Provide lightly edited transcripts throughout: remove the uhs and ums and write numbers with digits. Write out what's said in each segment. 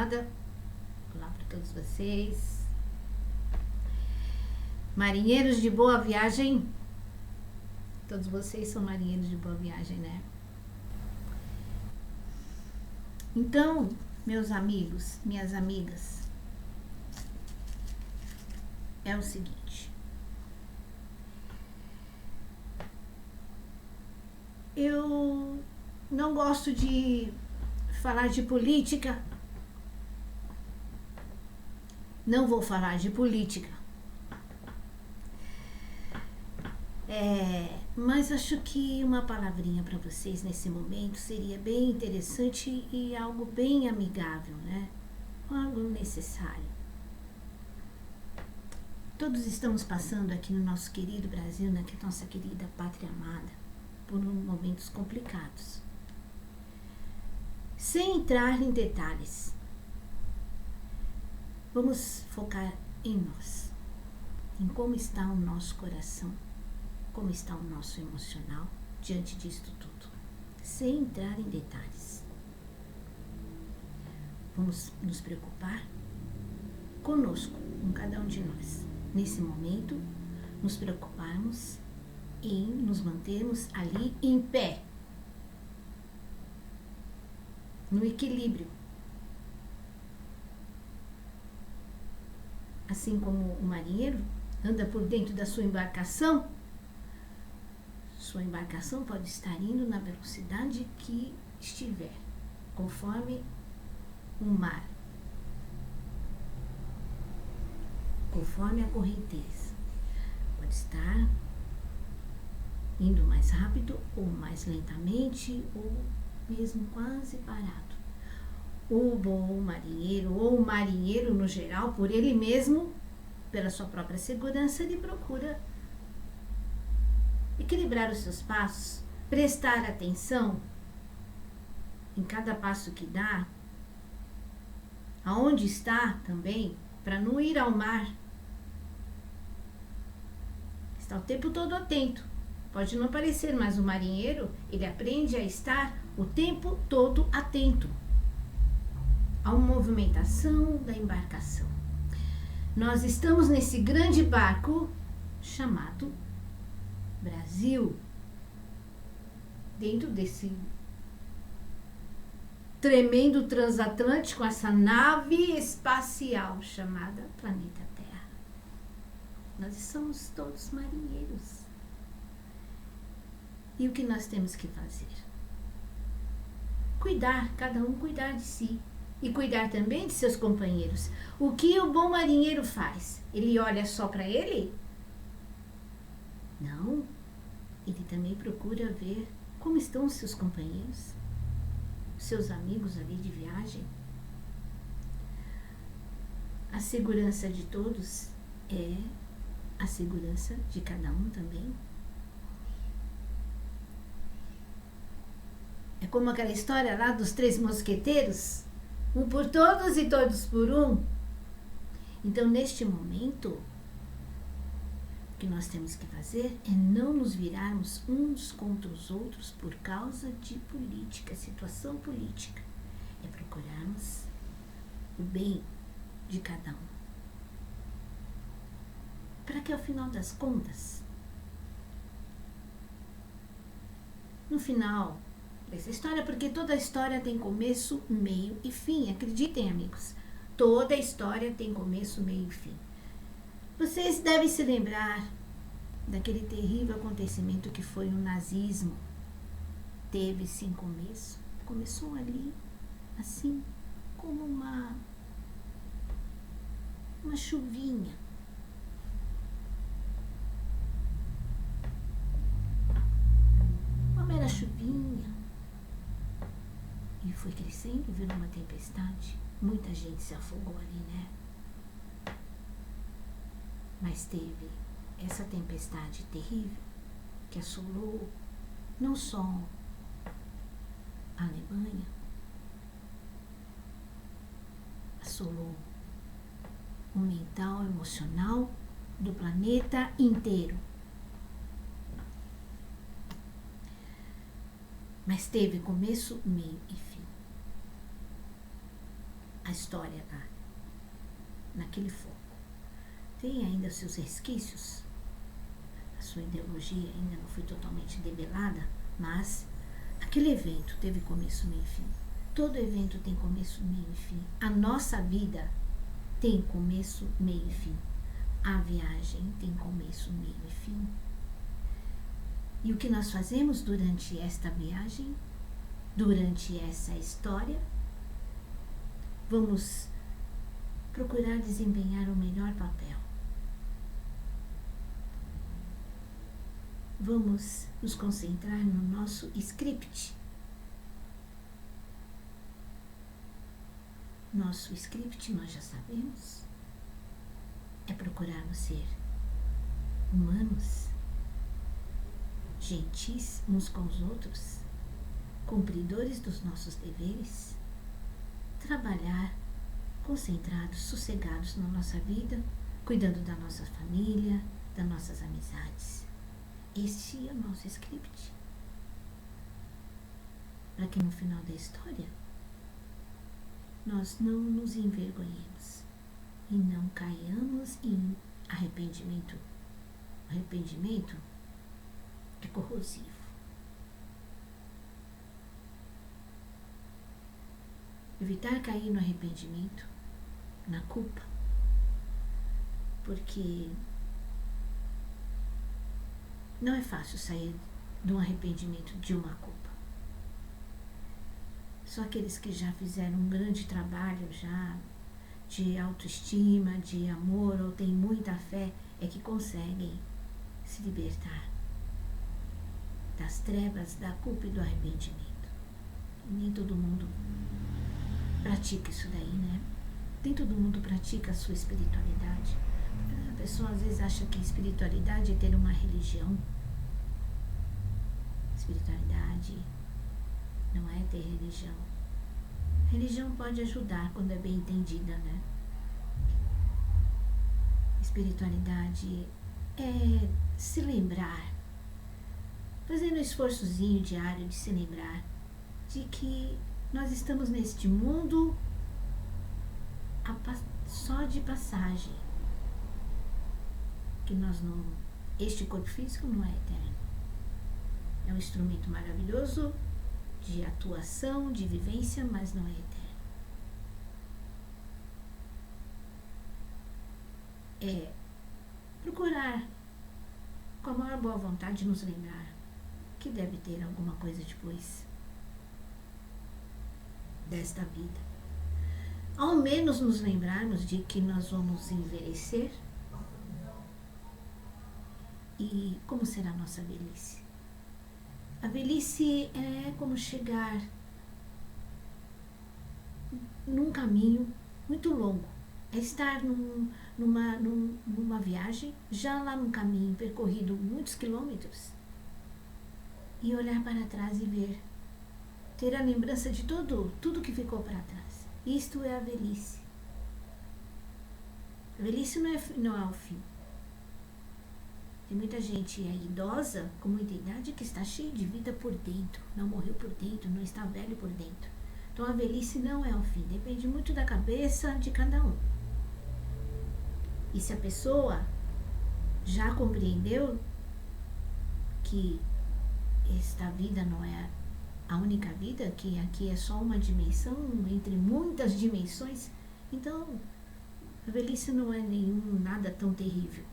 amada. Olá para todos vocês. Marinheiros de boa viagem. Todos vocês são marinheiros de boa viagem, né? Então, meus amigos, minhas amigas, é o seguinte. Eu não gosto de falar de política. Não vou falar de política. Mas acho que uma palavrinha para vocês nesse momento seria bem interessante e algo bem amigável, né? Algo necessário. Todos estamos passando aqui no nosso querido Brasil, na nossa querida pátria amada, por momentos complicados. Sem entrar em detalhes, vamos focar em nós, em como está o nosso coração, como está o nosso emocional diante disto tudo, sem entrar em detalhes. Vamos nos preocupar conosco, com cada um de nós. Nesse momento, nos preocuparmos em nos mantermos ali em pé, no equilíbrio. Assim como o marinheiro anda por dentro da sua embarcação pode estar indo na velocidade que estiver, conforme o mar, conforme a correnteza. Pode estar indo mais rápido ou mais lentamente ou mesmo quase parado. O bom marinheiro ou o marinheiro no geral, por ele mesmo, pela sua própria segurança, ele procura equilibrar os seus passos, prestar atenção em cada passo que dá, aonde está também, para não ir ao mar. Está o tempo todo atento. Pode não parecer, mas o marinheiro, ele aprende a estar o tempo todo atento à movimentação da embarcação. Nós estamos nesse grande barco chamado Brasil, dentro desse tremendo transatlântico, essa nave espacial chamada Planeta Terra. Nós somos todos marinheiros. E o que nós temos que fazer? Cuidar, cada um cuidar de si. E cuidar também de seus companheiros. O que o bom marinheiro faz? Ele olha só para ele? Não. Ele também procura ver como estão os seus companheiros, seus amigos ali de viagem. A segurança de todos é a segurança de cada um também. É como aquela história lá dos 3 mosqueteiros, um por todos e todos por um. Então, neste momento, o que nós temos que fazer é não nos virarmos uns contra os outros por causa de política, situação política. É procurarmos o bem de cada um. Para que, ao final das contas, no final dessa história, porque toda história tem começo, meio e fim. Acreditem, amigos, toda história tem começo, meio e fim. Vocês devem se lembrar daquele terrível acontecimento que foi o nazismo. Teve sim começo. Começou ali, assim, como uma chuvinha. Uma mera chuvinha. E foi crescendo, virou uma tempestade. Muita gente se afogou ali, né? Mas teve essa tempestade terrível que assolou não só a Alemanha, assolou o mental, emocional do planeta inteiro. Mas teve começo, meio e fim. A história lá, naquele foco. Tem ainda seus resquícios, a sua ideologia ainda não foi totalmente debelada, mas aquele evento teve começo, meio e fim. Todo evento tem começo, meio e fim. A nossa vida tem começo, meio e fim. A viagem tem começo, meio e fim. E o que nós fazemos durante esta viagem, durante essa história, vamos procurar desempenhar o melhor papel. Vamos nos concentrar no nosso script. Nosso script, nós já sabemos, é procurarmos ser humanos, gentis uns com os outros, cumpridores dos nossos deveres, trabalhar concentrados, sossegados na nossa vida, cuidando da nossa família, das nossas amizades. Este é o nosso script. Para que no final da história nós não nos envergonhemos e não caiamos em arrependimento. O arrependimento é corrosivo. Evitar cair no arrependimento, na culpa, porque não é fácil sair de um arrependimento, de uma culpa. Só aqueles que já fizeram um grande trabalho já de autoestima, de amor, ou têm muita fé, é que conseguem se libertar das trevas, da culpa e do arrependimento. E nem todo mundo pratica isso daí, né? Nem todo mundo pratica a sua espiritualidade. A pessoa às vezes acha que espiritualidade é ter uma religião. Espiritualidade não é ter religião. Religião pode ajudar quando é bem entendida, né? Espiritualidade é se lembrar, fazendo um esforçozinho diário de se lembrar de que nós estamos neste mundo só de passagem, que este corpo físico não é eterno. É um instrumento maravilhoso de atuação, de vivência, mas não é eterno. É procurar, com a maior boa vontade, nos lembrar que deve ter alguma coisa depois desta vida. Ao menos nos lembrarmos de que nós vamos envelhecer e como será a nossa velhice. A velhice é como chegar num caminho muito longo. É estar numa viagem, já lá num caminho percorrido muitos quilômetros, e olhar para trás e ver, ter a lembrança de tudo que ficou para trás. Isto é a velhice. A velhice não é o fim. Tem muita gente idosa, com muita idade, que está cheia de vida por dentro, não morreu por dentro, não está velho por dentro. Então a velhice não é o fim, depende muito da cabeça de cada um. E se a pessoa já compreendeu que esta vida não é a única vida, que aqui é só uma dimensão entre muitas dimensões, então a velhice não é nada tão terrível.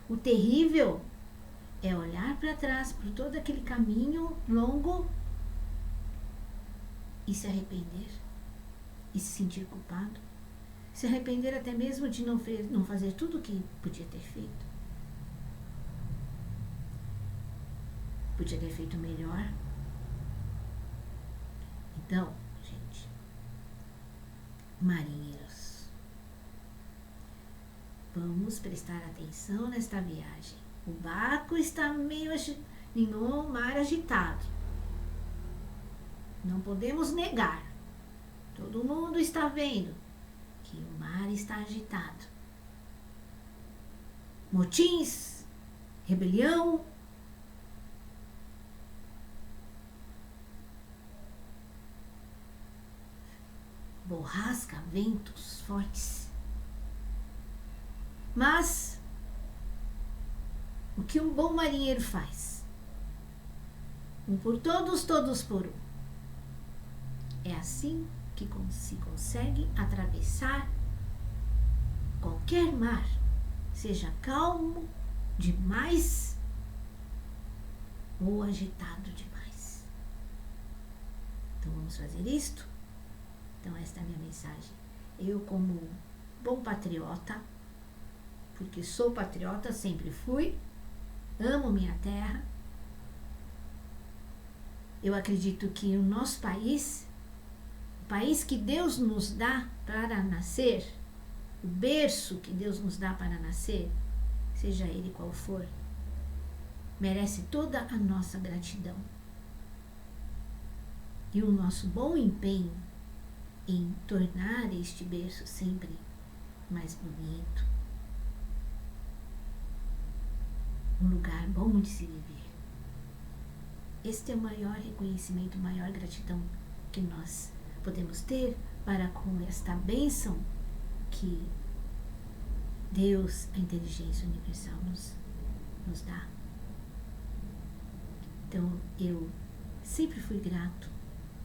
O terrível é olhar para trás, por todo aquele caminho longo, e se arrepender, e se sentir culpado, se arrepender até mesmo de não fazer tudo o que podia ter feito. Podia ter feito melhor. Então, gente, marinheiros, vamos prestar atenção nesta viagem. O barco está meio em um mar agitado. Não podemos negar. Todo mundo está vendo que o mar está agitado. Motins, rebelião. Bom, borrasca, ventos fortes. Mas o que um bom marinheiro faz? Um por todos, todos por um. É assim que se consegue atravessar qualquer mar, seja calmo demais ou agitado demais. Então vamos fazer isto? Então esta é a minha mensagem. Eu, como bom patriota, porque sou patriota, sempre fui, amo minha terra, eu acredito que o nosso país, o país que Deus nos dá para nascer, o berço que Deus nos dá para nascer, seja ele qual for, merece toda a nossa gratidão e o nosso bom empenho em tornar este berço sempre mais bonito, um lugar bom de se viver. Este é o maior reconhecimento, maior gratidão que nós podemos ter para com esta bênção que Deus, a inteligência universal, nos dá. Então, eu sempre fui grato,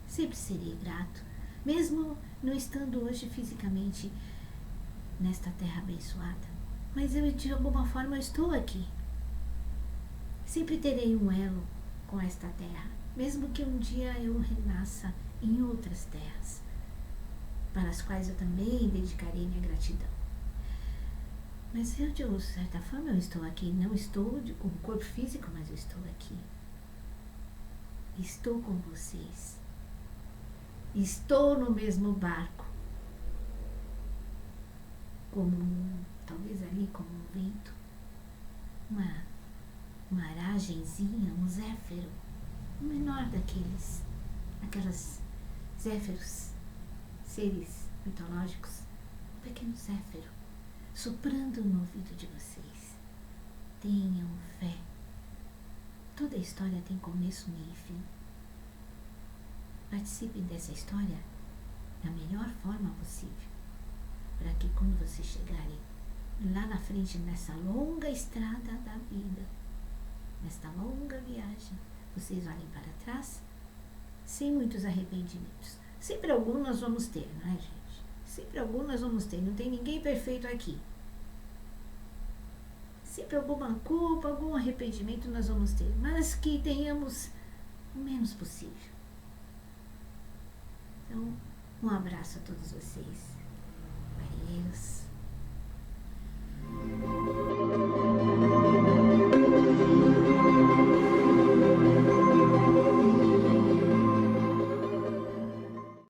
sempre serei grato, mesmo não estando hoje fisicamente nesta terra abençoada. Mas eu, de alguma forma, eu estou aqui. Sempre terei um elo com esta terra, mesmo que um dia eu renasça em outras terras, para as quais eu também dedicarei minha gratidão. Mas eu, de certa forma, eu estou aqui. Não estou com o corpo físico, mas eu estou aqui. Estou com vocês. Estou no mesmo barco. Talvez ali como um vento. Uma aragenzinha, um zéfiro. O menor aquelas zéfiros, seres mitológicos. Um pequeno zéfiro, soprando no ouvido de vocês. Tenham fé. Toda história tem começo, meio e fim. Participem dessa história da melhor forma possível, para que quando vocês chegarem lá na frente, nessa longa estrada da vida, nesta longa viagem, vocês olhem para trás sem muitos arrependimentos. Sempre algum nós vamos ter, não é, gente? Sempre algum nós vamos ter. Não tem ninguém perfeito aqui. Sempre alguma culpa, algum arrependimento nós vamos ter, mas que tenhamos o menos possível. Então, um abraço a todos vocês.